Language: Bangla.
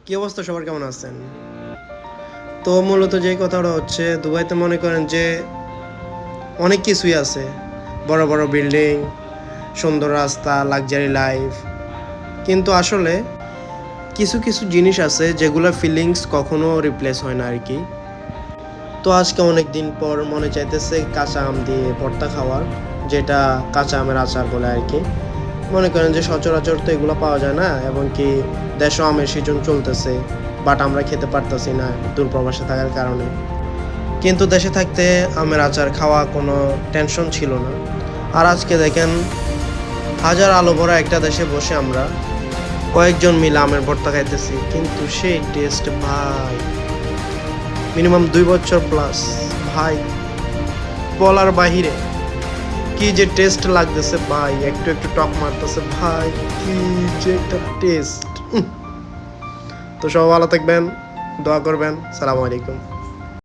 কি অবস্থা, সবার কেমন আছেন? তো মূলত যে কথাটা হচ্ছে, দুবাইতে মনে করেন যে অনেক কিছুই আছে। বড় বড় বিল্ডিং, সুন্দর রাস্তা, লাক্সারি লাইফ। কিন্তু আসলে কিছু কিছু জিনিস আছে যেগুলো ফিলিংস কখনো রিপ্লেস হয় না আর কি। তো আজকে অনেক দিন পর মনে চাইতেছে কাঁচা আম দিয়ে ভর্তা খাওয়ার, যেটা কাঁচা আমের আচার বলে আর কি। মনে করেন যে সচরাচর তো এগুলো পাওয়া যায় না, এবং কি দেশও আমের সিজন চলতেছে, বাট আমরা খেতে পারতেছি না দূরপ্রবাসে থাকার কারণে। কিন্তু দেশে থাকতে আমের আচার খাওয়া কোনো টেনশন ছিল না। আর আজকে দেখেন, হাজার আলো ভরা একটা দেশে বসে আমরা কয়েকজন মিলে আমের ভর্তা খাইতেছি, কিন্তু সেই টেস্ট ভাই, মিনিমাম 2 বছর প্লাস, ভাই বলার বাহিরে। কি যে টেস্ট লাগতেছে ভাই, একটু একটু টক মারতেছে ভাই, কি যে একটা টেস্ট। তো সব ভালো থাকবেন, দোয়া করবেন। সালামু আলাইকুম।